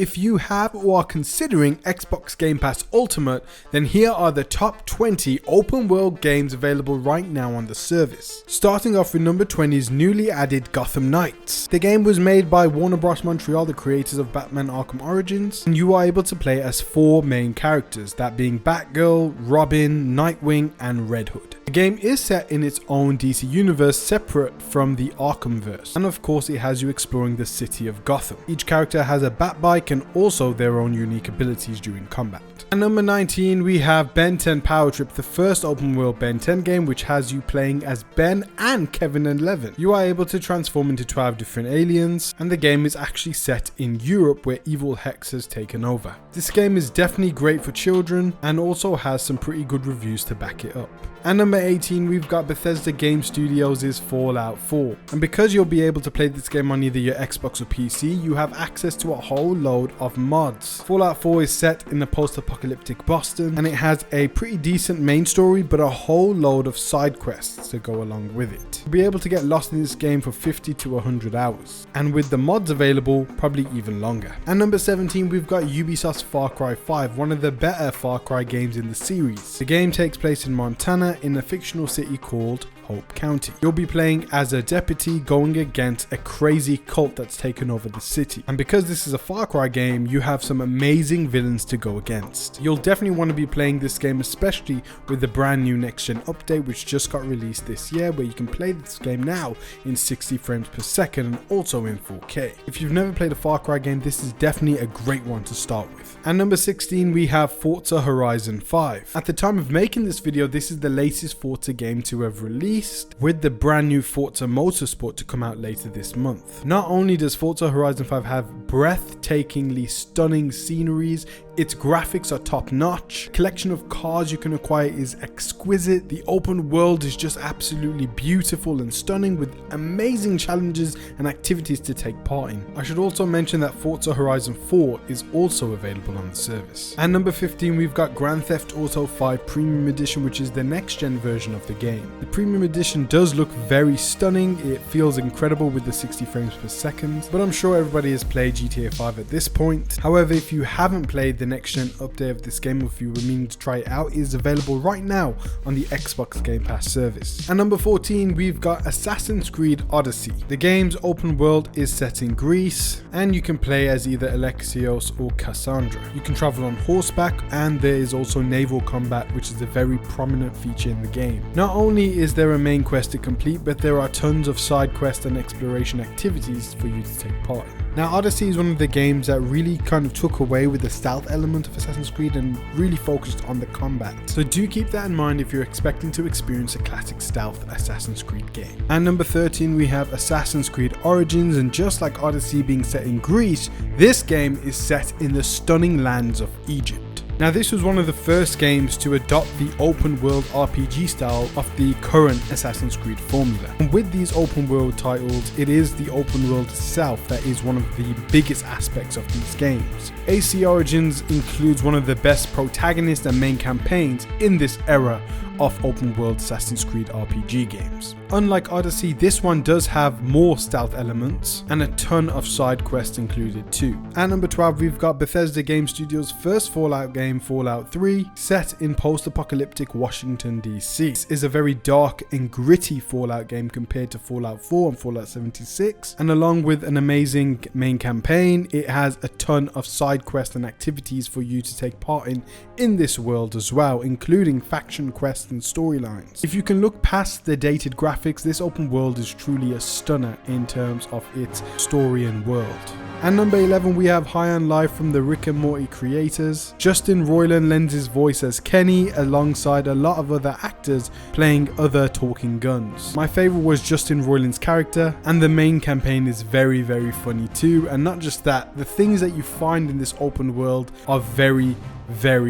If you have or are considering Xbox Game Pass Ultimate, then here are the top 20 open world games available right now on the service. Starting off with number 20 is newly added Gotham Knights. The game was made by Warner Bros. Montreal, the creators of Batman Arkham Origins, and you are able to play as 4 main characters, that being Batgirl, Robin, Nightwing, and Red Hood. The game is set in its own DC universe separate from the Arkhamverse, and of course it has you exploring the city of Gotham. Each character has a Batbike and also their own unique abilities during combat. At number 19 we have Ben 10 Power Trip, the first open world Ben 10 game which has you playing as Ben and Kevin 11. You are able to transform into 12 different aliens, and the game is actually set in Europe where Evil Hex has taken over. This game is definitely great for children and also has some pretty good reviews to back it up. At number 18 we've got Bethesda Game Studios' Fallout 4, and because you'll be able to play this game on either your Xbox or PC, you have access to a whole load of mods. Fallout 4 is set in a post-apocalyptic Boston, and it has a pretty decent main story but a whole load of side quests to go along with it. You'll be able to get lost in this game for 50 to 100 hours, and with the mods available, probably even longer. At number 17 we've got Ubisoft's Far Cry 5, one of the better Far Cry games in the series. The game takes place in Montana in a fictional city called Hope County. You'll be playing as a deputy going against a crazy cult that's taken over the city. And because this is a Far Cry game, you have some amazing villains to go against. You'll definitely want to be playing this game, especially with the brand new next gen update which just got released this year, where you can play this game now in 60 frames per second and also in 4K. If you've never played a Far Cry game, this is definitely a great one to start with. At number 16 we have Forza Horizon 5. At the time of making this video, this is the latest Forza game to have released, with the brand new Forza Motorsport to come out later this month. Not only does Forza Horizon 5 have breathtakingly stunning sceneries, its graphics are top notch, collection of cars you can acquire is exquisite, the open world is just absolutely beautiful and stunning with amazing challenges and activities to take part in. I should also mention that Forza Horizon 4 is also available on the service. At number 15 we've got Grand Theft Auto 5 Premium Edition, which is the next gen version of the game. The Premium Edition does look very stunning, it feels incredible with the 60 frames per second, but I'm sure everybody has played GTA 5 at this point. However, if you haven't played the next gen update of this game, or if you were meaning to try it out, it is available right now on the Xbox Game Pass service. At number 14 we've got Assassin's Creed Odyssey. The game's open world is set in Greece, and you can play as either Alexios or Cassandra. You can travel on horseback, and there is also naval combat, which is a very prominent feature in the game. Not only is there a main quest to complete, but there are tons of side quests and exploration activities for you to take part in. Now, Odyssey is one of the games that really kind of took away with the stealth element of Assassin's Creed and really focused on the combat. So do keep that in mind if you're expecting to experience a classic stealth Assassin's Creed game. At number 13 we have Assassin's Creed Origins, and just like Odyssey being set in Greece, this game is set in the stunning lands of Egypt. Now, this was one of the first games to adopt the open world RPG style of the current Assassin's Creed formula. And with these open world titles, it is the open world itself that is one of the biggest aspects of these games. AC Origins includes one of the best protagonists and main campaigns in this era of open world Assassin's Creed RPG games. Unlike Odyssey, this one does have more stealth elements and a ton of side quests included too. At number 12 we've got Bethesda Game Studios' first Fallout game, Fallout 3, set in post-apocalyptic Washington DC. This is a very dark and gritty Fallout game compared to Fallout 4 and Fallout 76, and along with an amazing main campaign, it has a ton of side quests and activities for you to take part in this world as well, including faction quests and storylines. If you can look past the dated graphics, this open world is truly a stunner in terms of its story and world. At number 11 we have High on Life from the Rick and Morty creators. Justin Roiland lends his voice as Kenny alongside a lot of other actors playing other talking guns. My favourite was Justin Roiland's character, and the main campaign is very funny too, and not just that, the things that you find in this open world are very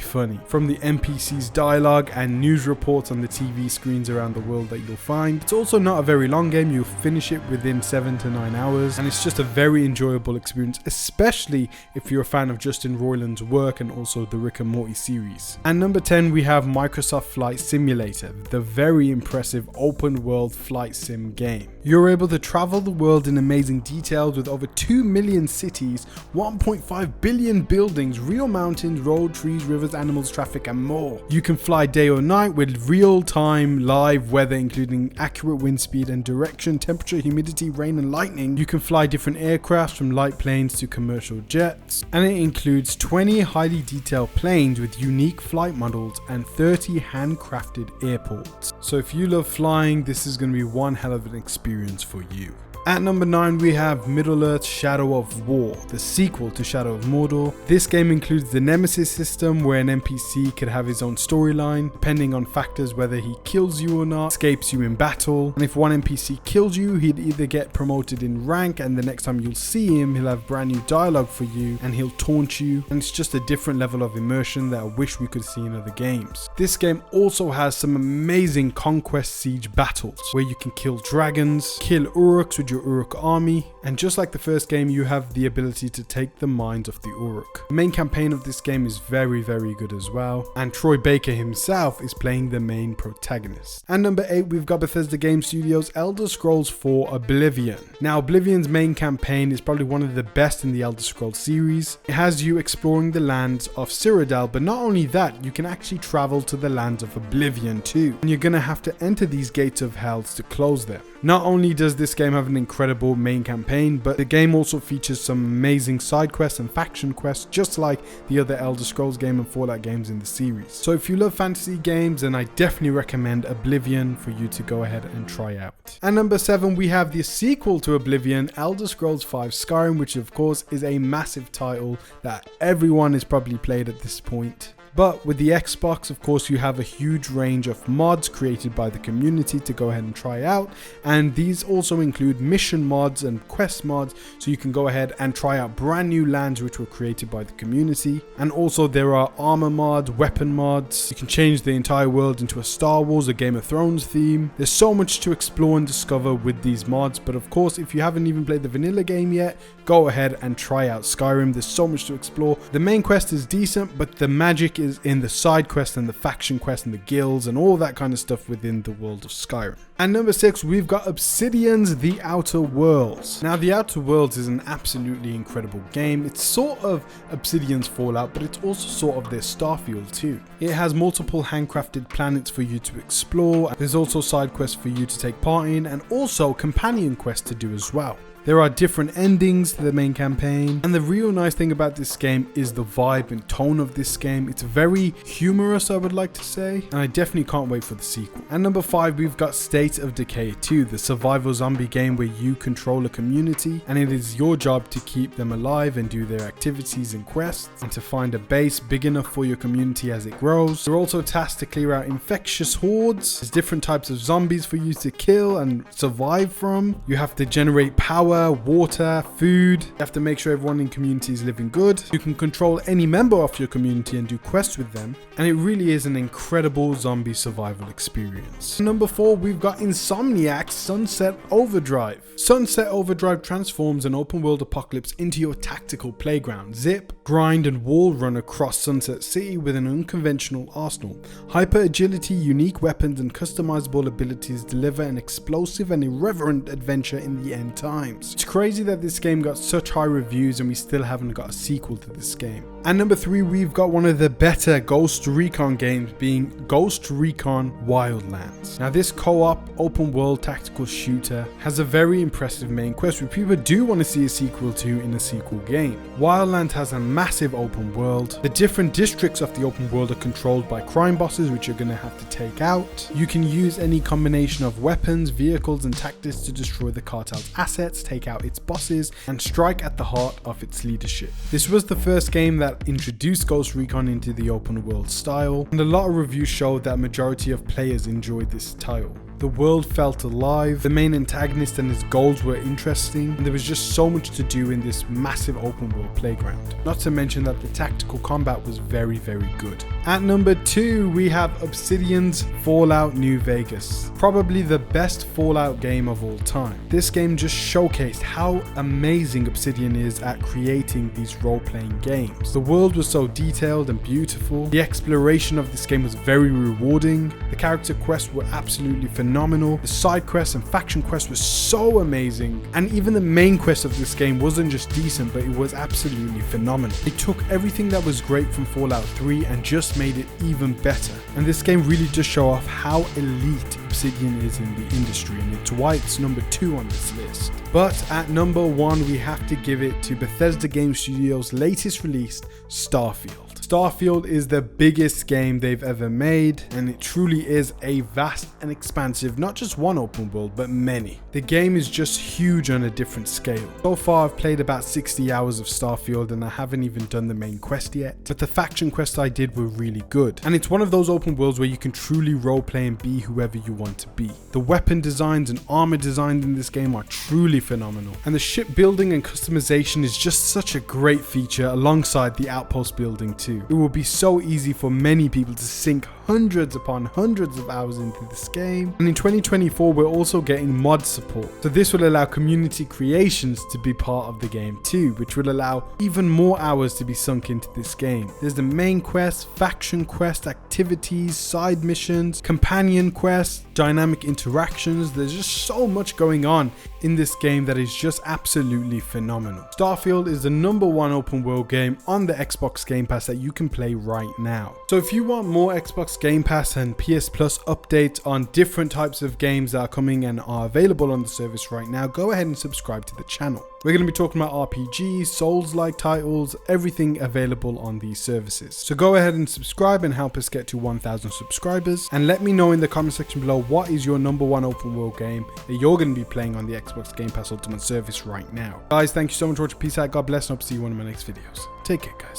funny. From the NPC's dialogue and news reports on the TV screens around the world that you'll find. It's also not a very long game, you'll finish it within 7 to 9 hours, and it's just a very enjoyable experience, especially if you're a fan of Justin Roiland's work and also the Rick and Morty series. And number 10 we have Microsoft Flight Simulator, the very impressive open world flight sim game. You're able to travel the world in amazing details with over 2 million cities, 1.5 billion buildings, real mountains, road, trees, rivers, animals, traffic, and more. You can fly day or night with real-time live weather, including accurate wind speed and direction, temperature, humidity, rain, and lightning. You can fly different aircrafts from light planes to commercial jets, and it includes 20 highly detailed planes with unique flight models and 30 handcrafted airports. So if you love flying, this is going to be one hell of an experience for you. At number 9, we have Middle-earth Shadow of War, the sequel to Shadow of Mordor. This game includes the Nemesis system, where an NPC could have his own storyline, depending on factors whether he kills you or not, escapes you in battle. And if one NPC kills you, he'd either get promoted in rank, and the next time you'll see him, he'll have brand new dialogue for you, and he'll taunt you. And it's just a different level of immersion that I wish we could see in other games. This game also has some amazing conquest siege battles, where you can kill dragons, kill Uruks with your Uruk army, and just like the first game, you have the ability to take the minds of the Uruk. The main campaign of this game is very good as well, and Troy Baker himself is playing the main protagonist. And number 8, we've got Bethesda Game Studios' Elder Scrolls 4 Oblivion. Now, Oblivion's main campaign is probably one of the best in the Elder Scrolls series. It has you exploring the lands of Cyrodiil, but not only that, you can actually travel to the lands of Oblivion too, and you're gonna have to enter these gates of hell to close them. Not only does this game have an incredible main campaign, but the game also features some amazing side quests and faction quests, just like the other Elder Scrolls game and Fallout games in the series. So if you love fantasy games, then I definitely recommend Oblivion for you to go ahead and try out. And number 7, we have the sequel to Oblivion, Elder Scrolls V Skyrim, which of course is a massive title that everyone has probably played at this point. But with the Xbox, of course, you have a huge range of mods created by the community to go ahead and try out. And these also include mission mods and quest mods, so you can go ahead and try out brand new lands which were created by the community. And also there are armor mods, weapon mods. You can change the entire world into a Star Wars or Game of Thrones theme. There's so much to explore and discover with these mods. But of course, if you haven't even played the vanilla game yet, go ahead and try out Skyrim. There's so much to explore. The main quest is decent, but the magic is in the side quest and the faction quest and the guilds and all that kind of stuff within the world of Skyrim. And number 6, we've got Obsidian's The Outer Worlds. Now, The Outer Worlds is an absolutely incredible game. It's sort of Obsidian's Fallout, but it's also sort of their Starfield too. It has multiple handcrafted planets for you to explore. There's also side quests for you to take part in, and also companion quests to do as well. There are different endings to the main campaign, and the real nice thing about this game is the vibe and tone of this game. It's very humorous, I would like to say, and I definitely can't wait for the sequel. And number 5, we've got State of Decay 2, the survival zombie game where you control a community, and it is your job to keep them alive and do their activities and quests, and to find a base big enough for your community as it grows. You're also tasked to clear out infectious hordes. There's different types of zombies for you to kill and survive from. You have to generate power, water, food. You have to make sure everyone in community is living good. You can control any member of your community and do quests with them, and it really is an incredible zombie survival experience. Number 4, we've got Insomniac's Sunset Overdrive. Sunset Overdrive transforms an open world apocalypse into your tactical playground. Zip, grind, and wall run across Sunset City with an unconventional arsenal. Hyper agility, unique weapons, and customizable abilities deliver an explosive and irreverent adventure in the end times. It's crazy that this game got such high reviews and we still haven't got a sequel to this game. And number 3, we've got one of the better Ghost Recon games, being Ghost Recon Wildlands. Now, this co-op open world tactical shooter has a very impressive main quest which people do want to see a sequel to in a sequel game. Wildlands has a massive open world. The different districts of the open world are controlled by crime bosses which you're going to have to take out. You can use any combination of weapons, vehicles, and tactics to destroy the cartel's assets, take out its bosses, and strike at the heart of its leadership. This was the first game that introduced Ghost Recon into the open world style, and a lot of reviews showed that majority of players enjoyed this title. The world felt alive, the main antagonist and his goals were interesting, and there was just so much to do in this massive open world playground. Not to mention that the tactical combat was very good. At number 2, we have Obsidian's Fallout New Vegas, probably the best Fallout game of all time. This game just showcased how amazing Obsidian is at creating these role-playing games. The world was so detailed and beautiful, the exploration of this game was very rewarding, the character quests were absolutely phenomenal, the side quests and faction quests were so amazing, and even the main quest of this game wasn't just decent, but it was absolutely phenomenal. They took everything that was great from Fallout 3 and just made it even better, and this game really does show off how elite Obsidian is in the industry, and it's why it's number 2 on this list. But at number 1, we have to give it to Bethesda Game Studios' latest release, Starfield. Starfield is the biggest game they've ever made, and it truly is a vast and expansive, not just one open world, but many. The game is just huge on a different scale. So far I've played about 60 hours of Starfield and I haven't even done the main quest yet, but the faction quests I did were really good. And it's one of those open worlds where you can truly roleplay and be whoever you want to be. The weapon designs and armor designs in this game are truly phenomenal, and the ship building and customization is just such a great feature alongside the outpost building too. It will be so easy for many people to sink hundreds upon hundreds of hours into this game, and in 2024 we're also getting mod support, so this will allow community creations to be part of the game too, which will allow even more hours to be sunk into this game. There's the main quest, faction quest, activities, side missions, companion quests, dynamic interactions. There's just so much going on in this game that is just absolutely phenomenal. Starfield is the number 1 open world game on the Xbox Game Pass that you can play right now. So if you want more Xbox Game Pass and PS Plus updates on different types of games that are coming and are available on the service right now, go ahead and subscribe to the channel. We're going to be talking about RPGs, Souls-like titles, everything available on these services. So go ahead and subscribe and help us get to 1,000 subscribers, and let me know in the comment section below what is your number 1 open world game that you're going to be playing on the Xbox Game Pass Ultimate service right now. Guys, thank you so much for watching. Peace out, God bless, and I'll see you in one of my next videos. Take care, guys.